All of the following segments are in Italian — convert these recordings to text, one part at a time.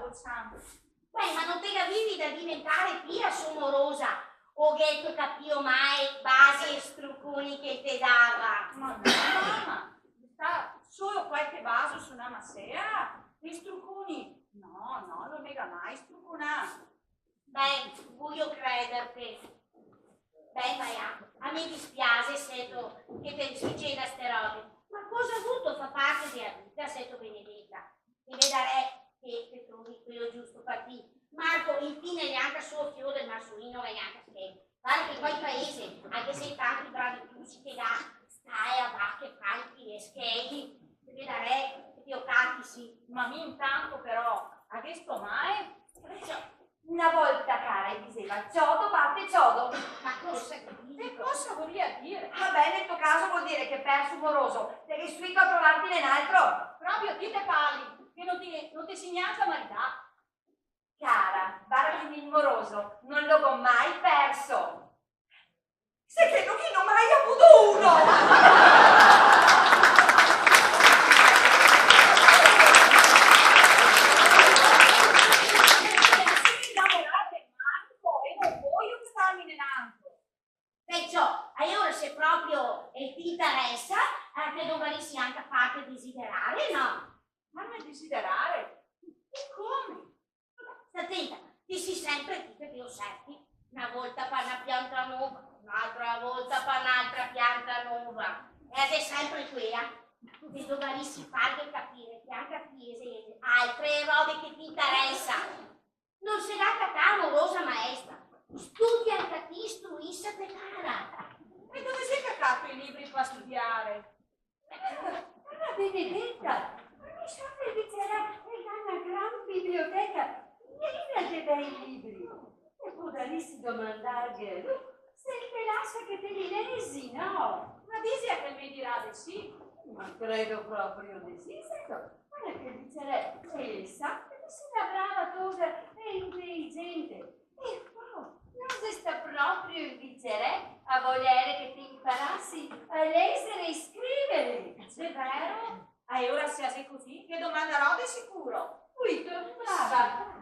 col sangue. Beh, ma non te capivi da diventare pia somorosa, o che capio mai basi e strucconi che te dava. Ma mamma, sta solo qualche vaso su una massea, e strucconi? No, non mega mai strucconato. Beh, voglio crederti. Beh, a me dispiace sento che ti succeda ste robe. Ma cosa ha avuto fa parte della vita, sento benedetta? E vedere che trovi quello giusto per te. Marco, infine neanche solo fiore del massolino e neanche te. Guarda che poi il paese, anche se tanti bravi tutti che dà, stai a bacche, franchi e schegli, e vedere che ti ho catti sì. Ma mi intanto però, a che sto mai? Una volta, cara, e diceva ciodo batte ciodo. Ma cosa Che cosa vuol dire? Vabbè, nel tuo caso vuol dire che perso moroso, sei riuscito a trovarti un altro. Proprio ti te parli, che non ti segnata marità. Cara, guarda il moroso, non l'ho mai perso. Se credo che non mai avuto uno. Perciò, allora se proprio ti interessa, che dovresti anche farti desiderare, no? Farmi desiderare? E come? Sta attenta, dici sempre che ti osservi. Una volta per una pianta nuova, un'altra volta per un'altra pianta nuova. Ed è sempre quella. Che dovresti farti capire che anche a Chiese altre robe che ti interessano. Non sarà che te amorosa maestra. Studia anche ti, istruissate cara. E dove sei cacato i libri per studiare? Cara Benedetta, mi sa che inizierà una gran biblioteca piena di bei libri. E potresti domandargli se te lascia che te li lesi, no? Ma dici che mi dirà di sì? Ma credo proprio di sì, sento. Guarda che dice lei sa che sei una brava cosa e intelligente. E poi, non si sta proprio invitare a volere che ti imparassi a leggere e scrivere. È vero? E ora se sei così, che domanderò di sicuro. Qui, brava.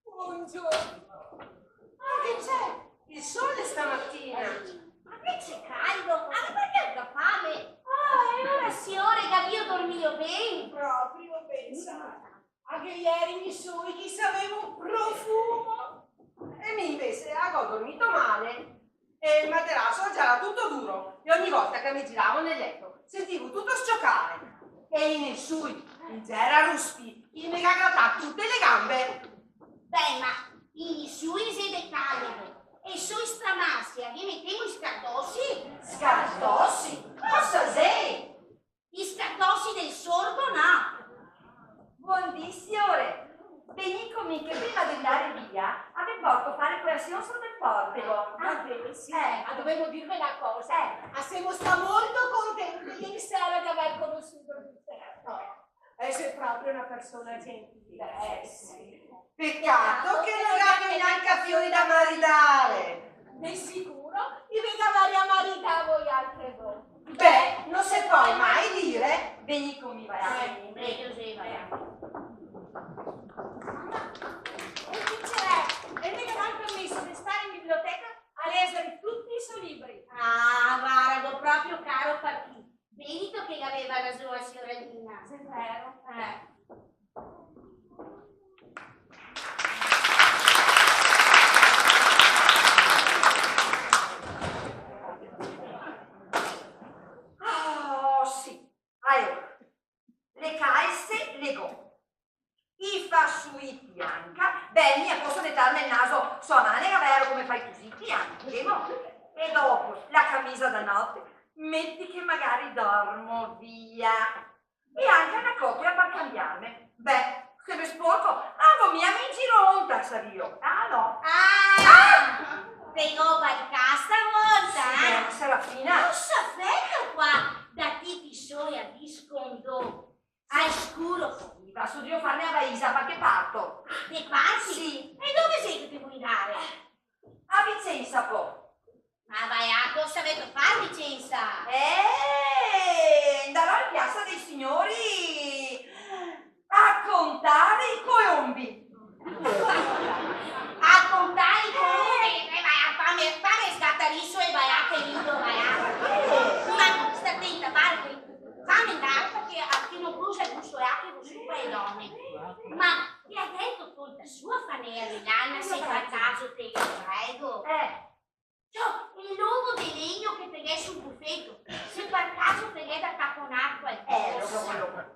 Buongiorno. Ma che c'è? Il sole stamattina. Ma che c'è caldo? Ma perché ho fame? Oh, e ora signore che io dormio bene. Proprio pensa. Anche ieri mi sui chi sapeva un profumo. E mi invece ho dormito male e il materasso era tutto duro e ogni volta che mi giravo nel letto sentivo tutto scioccare e in su in era ruspi, il mega grattà tutte le gambe. Beh, ma i suoi siete caldi e sui stramassi, a vi mettevo i scartossi? Scartossi? Cosa sei? I scartossi del sordo no. Buondì, signore. Benicomi che prima di andare via ave porto fare colazione sotto il portico. Ah, bene, sì. Ma dovevo dirvi una cosa. Siamo sta molto contenti ieri sera di aver conosciuto il seratore. E sei proprio una persona gentile. Sì. Peccato che non abbiamo neanche a fiori da maritare. Di sicuro vi vedo varia marità voi altre voi. Beh, non si può mai dire Benicomi vai. Meglio sì, vai. Mamma, e chi c'è? E mica dà il permesso di stare in biblioteca a leggere tutti i suoi libri. Ah, guarda, proprio caro per chi. Benito che aveva ragione, signorina. È vero? Oh sì, allora, le calze legò. I fasciui bianca, beh, mi posso mettermi il naso sua manica, vero come fai così, bianche, no? E dopo la camicia da notte, metti che magari dormo via. E anche una coppia per cambiarmi. Beh, se mi sporco, mia mi gironta, savio. Ah no. Vengo per casa volta, Serafina. Non sapete qua da tipi suoi a discondo. Al scuro, va, devo farne a Vaisa, ma che parto? Che parti? Sì, E dove sei che ti vuoi dare? a Vicenza poi. Ma vai a cosa avete fatto, Vicenza? Andrò in piazza dei signori a contare i colombi. A contare i colori, vai a fammi scattarisso e vai a che lindo, vai a. Ma sta attenta, Barbie, fammi andare perché a chi non cruza il gusto è anche con super le donne. Ma ti ha detto tutta sua fanere, Lana, se per caso te lo prego? Cioè, il luogo di legno che te l'è sul buffetto, se per caso te l'è da caponar qualcosa.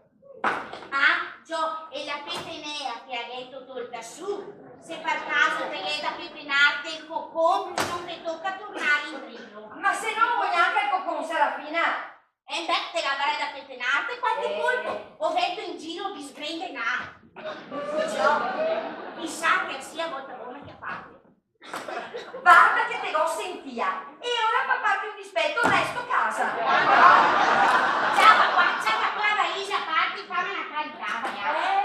Ah, Gio, e la pepenea che ha detto tolta su, se per caso te l'è da pepenarti il cocon, non ti tocca tornare in trino. Ma se non vuoi neanche il cocon, Serafina? E beh, te l'avrai da pepenarti qualche colpo, ho detto in giro di sgrendenare. Gio, chissà che sia volta come che fate. Guarda che te l'ho sentia. E ora per farti un dispetto resto a casa. Ciao, qua Isa, parti, fammi una caricata,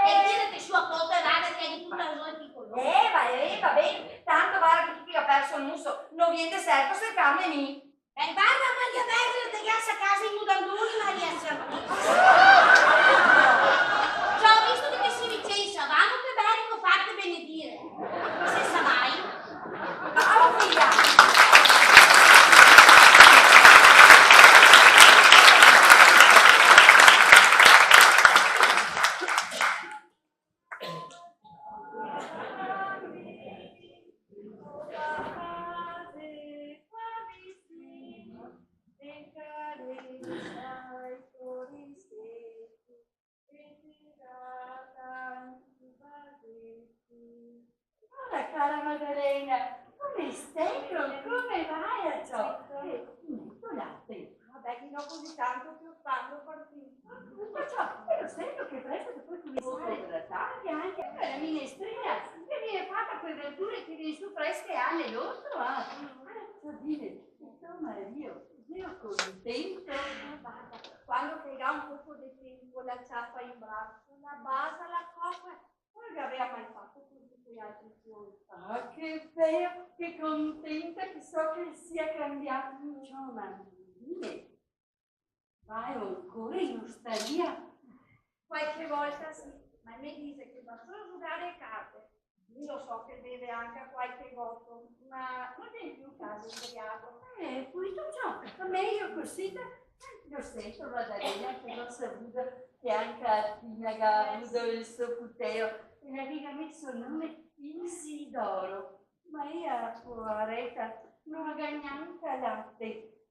e dire che sua cotta vada che è di tutta la sua piccola. Va bene. Tanto guarda che chi ti ha perso il muso non viene certo a cercarne mi. Guarda Maria Vergine, te gas a casa in mudandoni, Maria Santissima. Già ho visto che si Vicenza, vanno che bello fate benedire. Se sa mai. Ciao figlia. Ora, cara Maddalena, come stai? Come vai a ciò? Latte. Vabbè, chi non così tanto che ho fatto partito. Ma ciò, è lo stesso che presto che poi cominciare a idrattarti anche la minestrina che viene fatta con le verdure che viene su fresche alle loro. Dire, insomma, io contento. Guarda, quando caiga un po' di tempo la ciappa in braccio, la basa, la coppa, non che aveva mai fatto tutti quei altri giorni. Ah, che bello, che contenta che so che sia cambiato. Ciò, ma dire, vai ancora in osteria? Qualche volta sì, ma mi dice che va solo a giocare a carte. Io so che deve anche a qualche voto, ma non è più caso ubriaco. Questo ciò, a me io così, lo sento Maddalena che l'ho saputo che anche a Tina che ha avuto il suo puteo e le aveva messo il nome Isidoro, ma io, poveretta, non ha neanche latte.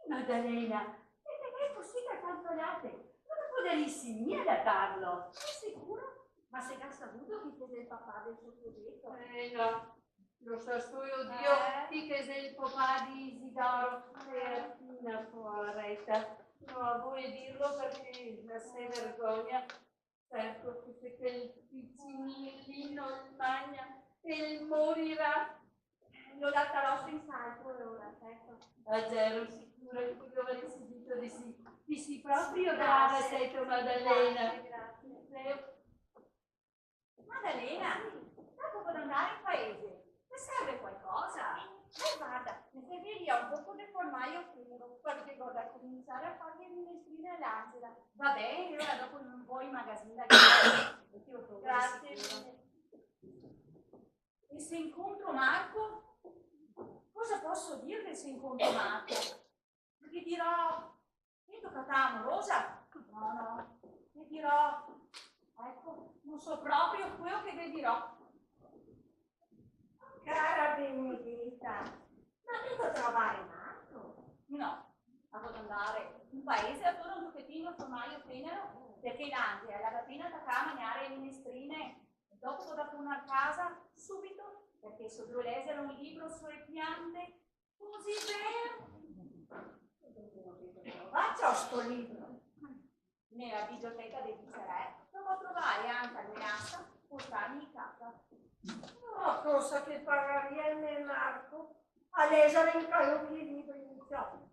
Maddalena, e è così che ha tanto latte? Non potresti mia da darlo? Sei sicuro? Ma se ha saputo chi fosse il papà del suo progetto? No, lo so solo Dio chi che sei il papà di Isidoro. Tina, poveretta, no, vuoi dirlo perché la sei vergogna. Certo che se quel piccinino lì non mangia e morirà. L'ho data senz'altro e ora, certo. A zero sicuro, io avresti detto di sì. Di sì, proprio brava sei tu, Maddalena. Grazie. Maddalena, dopo per andare in paese, ti serve qualcosa? Guarda, mi servirebbe un poco di formaggio puro, perché devo da cominciare a fare le minestrine all'Angela. Va bene, ora dopo non vuoi in magazzino Grazie. E se incontro Marco? Cosa posso dirle se incontro Marco? Gli dirò, mi toccata amorosa? No. Gli dirò, ecco, non so proprio quello che vi dirò. Cara Benedetta, ma devo trovare Marco? No, devo andare in paese a torno un pochettino formaggio tenero, perché l'Angela la mattina da mangiare le minestrine e dopo da tornare a casa subito, perché so due leggere un libro sulle piante, così bello. Faccio sto libro nella biblioteca del Viceré, devo trovare anche a Menassa, portarmi in casa. No, cosa che pagaria nel Marco a leggere in qualche libro iniziato.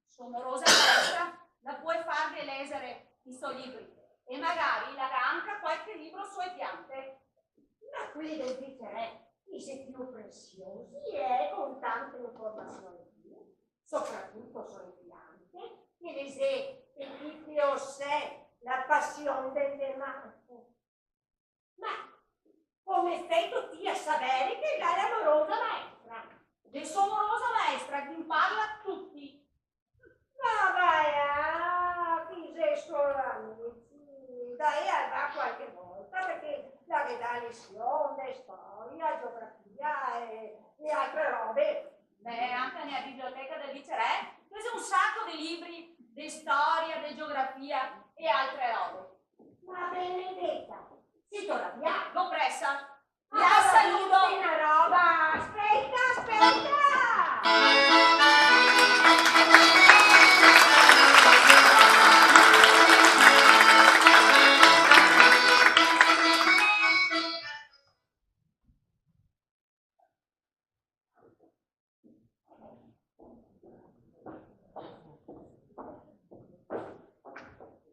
Sono Rosa Destra, la puoi farvi leggere i suoi libri e magari la anche qualche libro sulle piante. Ma quelli del viceré, i più preziosi con tante informazioni più, soprattutto sulle piante, che le sé e chi più sé la passione delle marte. Ma come fai tutti a sapere che lei è l'amorosa maestra? Del suo amorosa maestra, chi parla a tutti. Ma vai, chi sei amici? Dai, va qualche volta, perché la che dà lezione, storia, geografia e altre robe. Beh, anche nella biblioteca del viceré c'è un sacco di libri di storia, di geografia e altre robe. Ma Benedetta, si torna Non pressa. la La saluto. una roba! Aspetta!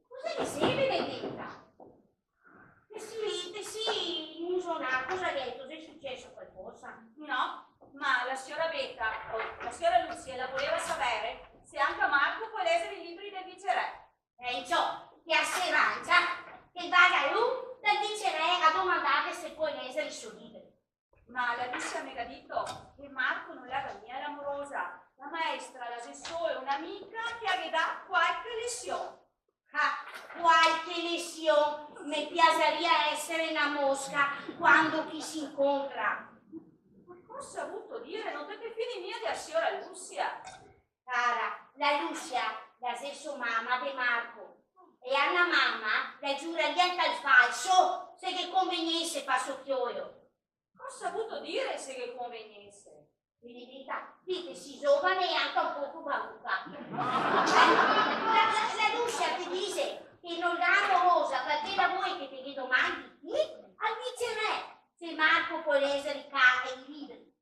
Cosa che sei, Benedetta? Sì, non so nada, cosa hai detto? È successo qualcosa? No, ma la signora Betta, o la signora Lucia voleva sapere se anche Marco può leggere i libri del viceré. E ciò che asseranza che vada lui dal viceré a domandare se puoi leggere il suo libro. Ma la Lucia mi ha detto che Marco non la mia l'amorosa. La maestra la solo un'amica che ha dato qualche lezione. Ah, qualche lezione mi piacerebbe essere una mosca quando chi si incontra. Ma cosa ha voluto dire? Non te che fini mia della signora Lucia. Cara, la Lucia, la stessa mamma di Marco, e alla mamma la giuraria al falso se che conveniesse fa socchioio. Cosa ha voluto dire se che conveniesse? Benedetta, dite si giovane e anche un poco paura. La Lucia ti dice che non l'ha amorosa perché la vuoi che ti domandi chi? Al viceré se Marco può leggere i libri.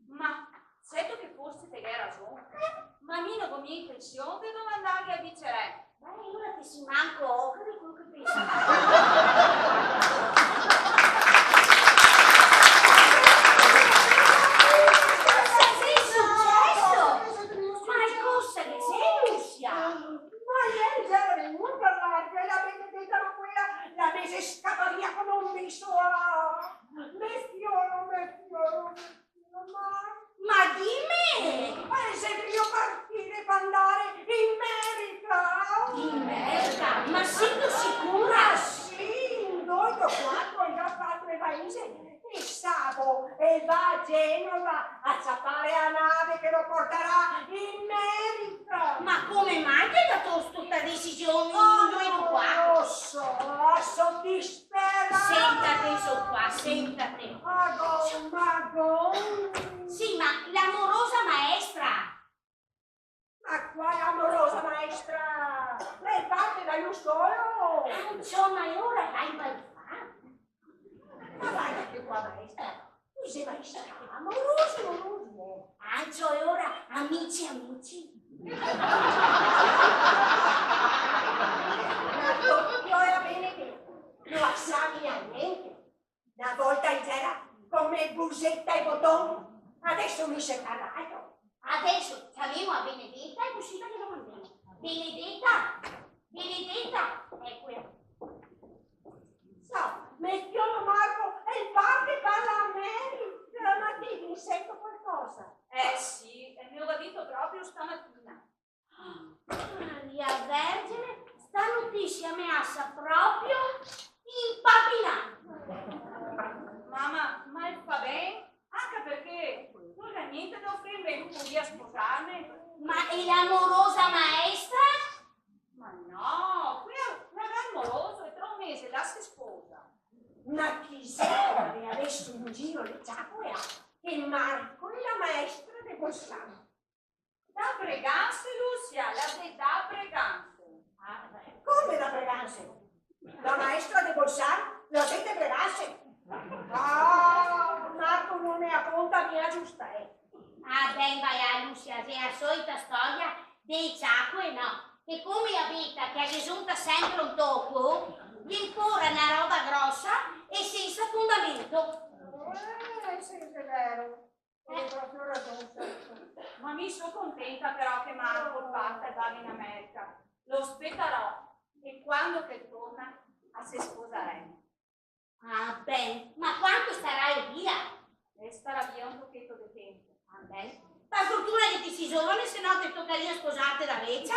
Ma certo che forse te hai ragione. Ma mi non mi impressione di domandare al viceré. Ma ora ti si manco occhio di quello che pensi. Scappa via come un viso. Ma dimmi! Se io partire per andare in America! In America? Ma sei tu sicura? Sì, noi quando già fatto il paese e Sabo e va a Genova a zappare la nave che lo porterà in America! Ma come mai che hai dato questa decisione? Non lo so, sono disperata! Sentate su qua, sentate! Mago! Sì, ma l'amorosa maestra! Ma quale amorosa maestra? Lei parte da solo! Insomma, e ora vai per fare? Ma vai anche qua, maestra! Tu sei maestra amoroso! Ancio, e ora amici! Io era Benedetto, non assami a niente. Una volta c'era come busetta e bottoni, adesso mi sei parlato. Adesso saremo a Benedetta e uscita che lo mandiamo. Benedetta, ecco. So, mettiamo Marco e il padre parla a me, ma ti mi sento qualcosa. Sì, e mi ho detto proprio stamattina. Maria Vergine, sta notizia mi assa proprio impapinata. Mamma, ma fa bene? Anche perché non ha niente da offrirmi, non podia sposarmi. Ma è l'amorosa maestra? Ma no, qui è un amoroso e tra un mese la si sposa. Ma chi serve adesso in giro le ciacquea che Marco è la maestra di Bolzano? Da Breganze, Lucia, la da Breganze. Come da Breganze? La maestra di Bolzano? Lo siete Breganze? Ah, Marco non ne ha conta mia giusta, Ah, beh, vai a Lucia, è la solita storia dei ciacque, no. che come abita che risulta sempre un tocco, gli impone una roba grossa e senza fondamento. Sì, è vero. Hai proprio ragione, certo. Ma mi sono contenta però che Marco parta e vada in America. Lo aspetterò e quando che torna si sposeremo. Ah, bene, ma quanto starai via? E starà via un pochetto di tempo. Ah, bene. Per fortuna che ti si giovane, se no ti toccaria sposarti da vecchia.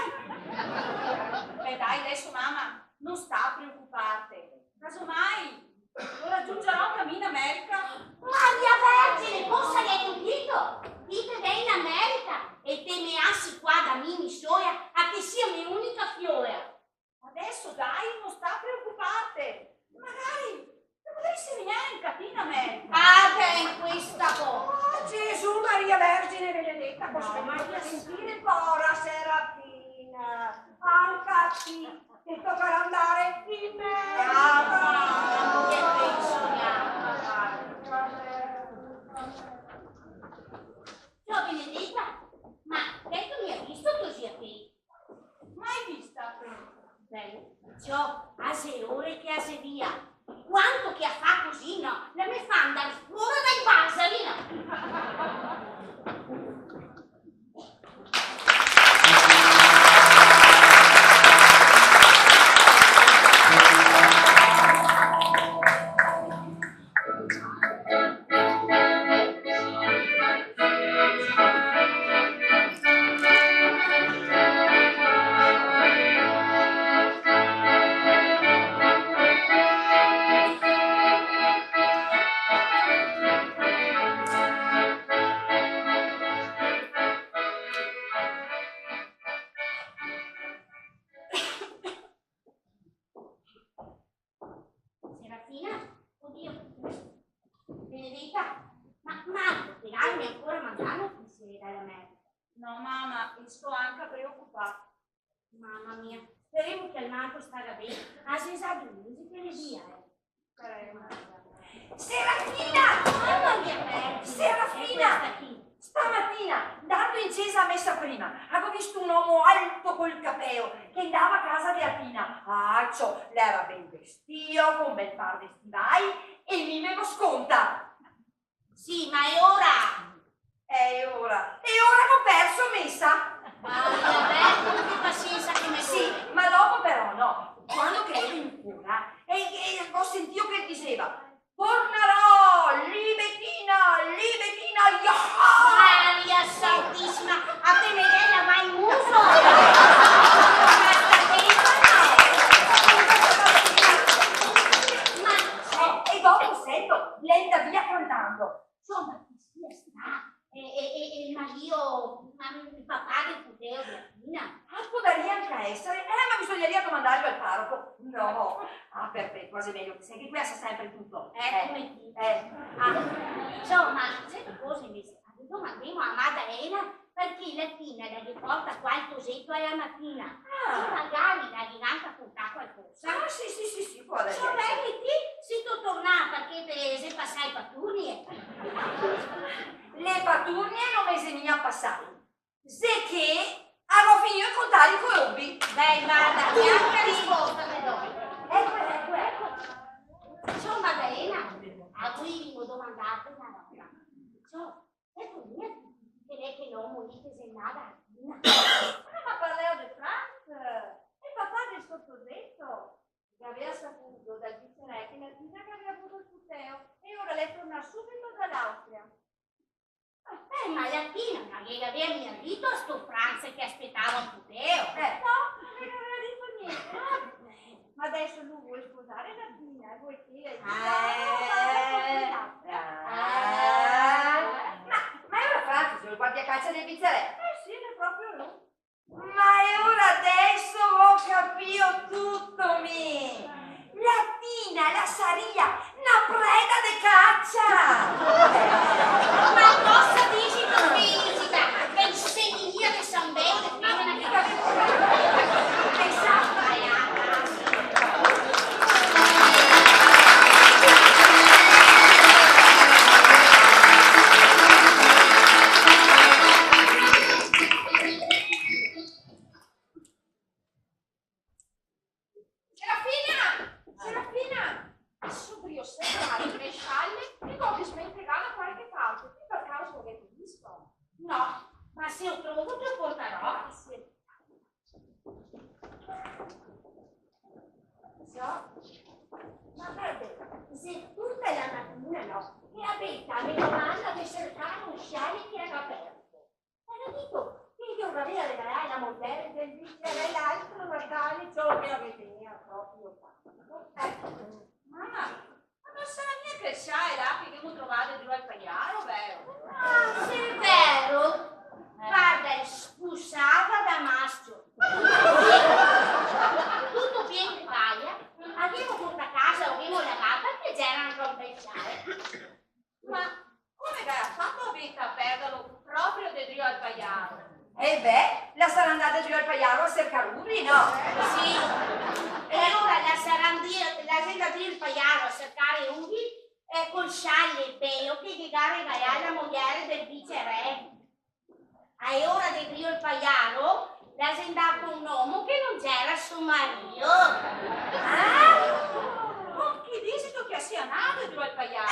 Beh dai, adesso mamma, non sta a preoccuparti. Casomai lo raggiungerò cammino America. Maria Vergine, cosa gli hai udito? Dite che è in America e te me assi qua da mini soia a che sia mia unica fiore. Adesso dai, non sta a preoccuparti. Magari potresti venire in cammino America. Ah, bene, questa cosa. Oh, Gesù Maria Vergine benedetta, posso No, ma venire a che- sentire pora Serafina, anche a ti toccherà andare in Ah, che America. Ciao Benedetta, ma detto mi ha visto così a te? Mai vista? Bene, ciò a se ore che a se via. Quanto che a fa così, no? La me fa andare fuori dai basari, no? Serafina? Oddio. Benedetta? Ma spiegarmi ancora mangiando che si vede da me. No mamma, mi sto anche preoccupata. Mamma mia, speriamo che il Marco starà bene. Ah, si sa di lui, che ne dia, Serafina! Mamma mia, Serafina! Serafina! Stamattina, dando in chiesa a messa prima, avevo visto un uomo alto col capeo che andava a casa di Atina. Ciò, l'era ben vestito, con un bel par di stivai e mi avevo sconta. Sì, ma è ora! E ora che ho perso messa. Mamma mia, che pazienza che mi Sì, ma dopo però no. Quando che ero in cura e ho sentito che diceva tornerò, Libettina, yeah! Maria Santissima, a te me la mai in muso! E dopo sento lei da via cantando. Insomma, chi sia sta? Ma io, il papà del puteo di Atina. Potrebbe anche essere, ma bisogneria domandarlo al parroco. No, per quasi meglio che sei che qui sa sempre tutto. Come ti? Insomma, senti cosa invece? Domandiamo a Maddalena perché Latina da che porta qualcosetto alla mattina e magari la dinanzi a portare qualcosa. Sì, può essere. Sorelliti, si tu tornata che te se passai patturie. Le paturnie non mi segna passare. Se che avevo finito di contare i colombi. Beh, guarda, che anche risposta te do. Ecco. Ciao Maddalena, a cui vi ho domandato una roba. Ciao, è tu mia? Che lei che non morite se nada. Ma parleo di Franz, il papà del sottotetto, che aveva saputo dal viceré che Latina che aveva avuto il puteo e ora lei torna subito dall'Austria. Ma Latina non gli aveva mia dito a sto Franz che aspettava un puteo. No, non mi aveva detto niente. Ma adesso lui vuole sposare Latina e vuoi che Ma è ora Franz, se lo guardi a calcia del pizzerè. sì, è proprio lui. Ma è ora adesso ho capito tutto me. Latina, la saria, una preda de caccia. Ma cosa dici tu, felicità? Ben semiglia di San Beo, di femmina che Pensate. comprare le scialle e copri smentirà da qualche parte. Ti per caso che ti visto? No, ma se ho trovato te lo porterò. Ma guarda, se tutta la mattina no, e a Betta mi domanda di cercare un scialle che era aperto. Ma le dico, che io vorrei regalare la modella del vice l'altro Natale, ciò che avete proprio fatto. Mamma, ma non sarà mica il scialle là che abbiamo trovato giù al pagliaro, vero? Ah, se è vero, guarda, è spussata da maschio. Tutto pieno di paglia. Abbiamo portato a casa, abbiamo lavato perché c'erano rompesciare. Ma come che ha fatto a vita a perderlo proprio del Rio al pagliaro? E beh, la sarà andata giù al pagliaro a cercare rubli, no? Sì. E allora la gente di il pagliaro a cercare unghi col scialle bello che llegare regalare la moglie del viceré. E ora del Rio il pagliaro l'ha sendato un uomo che non c'era suo marito. Ma chi dici tu che sia nato giù al pagliaro?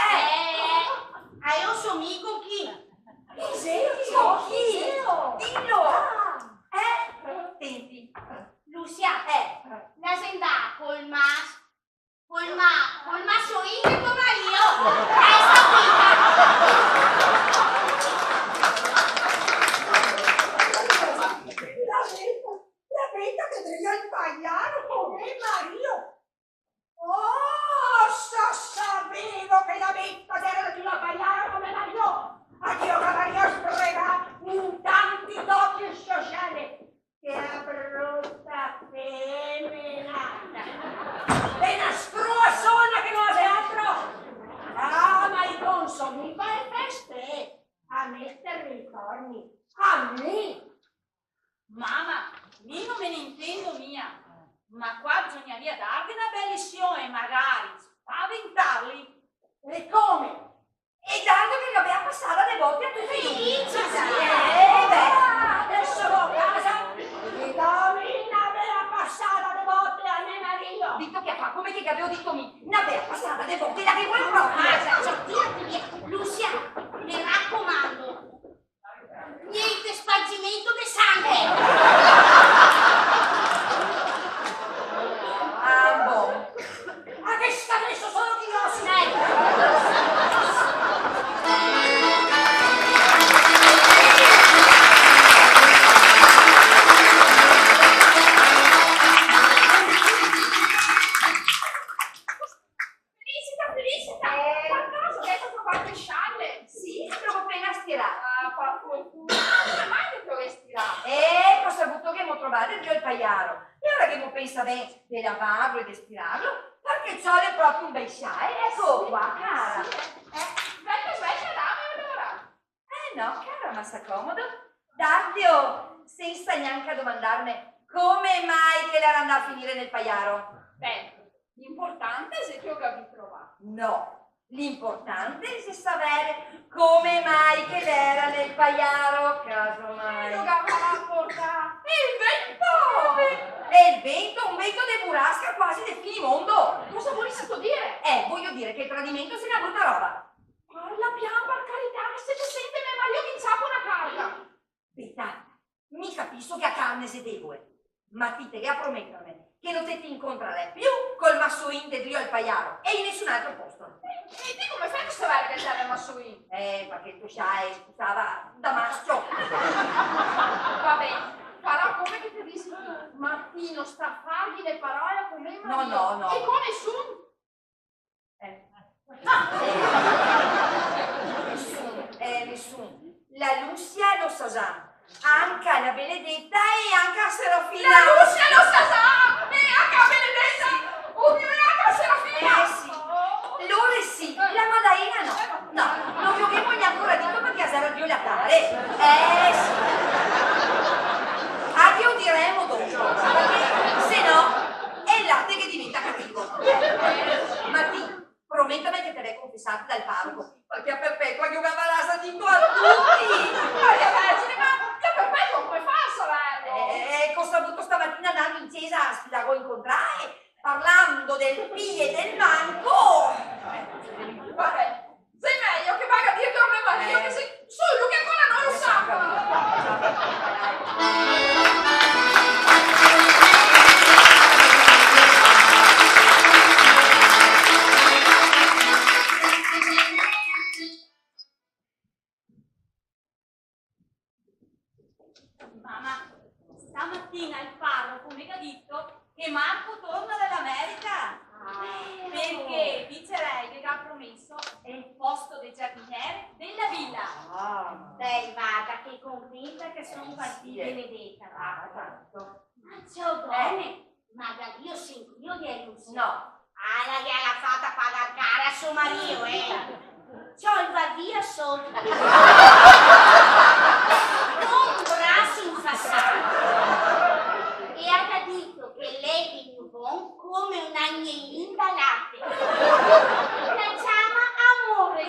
Io sono amico chi? Io chi? Dillo! Senti. Lucia, la senda col masso in tuo marito. La vita che deve il pagliaro con il marito. Oh, sapevo che la vita era di la pagliaro come marito. Addio cavalier strega, in tanti doppio sociale. Che brutta femenata. E una struassona che non ha altro. Ah, ma i consumi fa le feste. A mettermi i corni. A me. Mamma, io non me ne intendo mia, ma qua bisogneria dargli una bella lezione e magari spaventarli. E come? E tanto che l'abbiamo passata le volte a tutti i Adesso vado a casa e domina me la passata le volte a mio marito. Dito che fa come che avevo detto mi, una bella passata le volte la che vuoi proprio. Lucia, mi raccomando, niente spargimento di sangue. Ambo. Ma che sta messo solo chi lo si Felicita! Per caso che hai trovato il scialle? Sì, trovo appena stirato. Ah, fa fortuna! Come mai che trovi stirato? E ho saputo che mi trovate giù al pagliaro. E ora che mi pensa bene di lavarlo e di stirarlo, perché c'ho proprio un bel scialle. Ecco qua, cara. Sveglia, dammi allora! No, cara, ma sta comodo. Davvio, senza neanche a domandarmi come mai che l'era andata a finire nel pagliaro. Beh, l'importante è che io vi trovato. No, l'importante è se sapere come mai che l'era nel pagliaro, casomai. Lo a portare il vento! E il vento, un vento di burrasca quasi del finimondo. Cosa volessi dire? Voglio dire che il tradimento sia una brutta roba. Parla piano, per carità, che se ci sente me ma io mi inciampo una carga. Aspetta, mi capisco che a carne se debole, ma ti te a promettermi che non te ti incontrerei più col massoin del Rio al pagliaro e in nessun altro posto. E te come fai a sapere che c'era il massoin? Perché il tuo scialle sputava da maschio. Va bene, farò come che ti dici tu. Martino, sta a fargli le parole come il marito. No. E con nessun? Nessun. La Lucia lo sa già. Anche la Benedetta e anche a Serafina. La Lucia lo sa già! E anche a Benedetta! Oddio, e anche a Serafina! Sì. Loro sì, la Madalena no. No, non vi abbiamo ancora detto perché a Sera Dio la pare. Sì. Addio diremo dopo. Perché se no è il latte che diventa cattivo. Martì, promettami che te l'hai confessato dal parroco. Perché a Perpetua giocava l'asa di a tutti. Maria Vergine, ma io Perpetuo come fa a saperlo? Cosa ho avuto stamattina andando in chiesa a Spilago incontrare, parlando del P e del manco. che Marco torna dall'America. Perché dicerei che ha promesso il posto del giardiniere della villa. Dai, vada, che contenta che sono partita, Benedetta. Ma ciao, bene. Ma io sento, io di Lucy. No. La gliela fatta pagare cara a suo marito, C'ho il va via sotto. Un brazo in fassato. E ha detto che lei è più buon come un agnellino da latte. La chiama amore.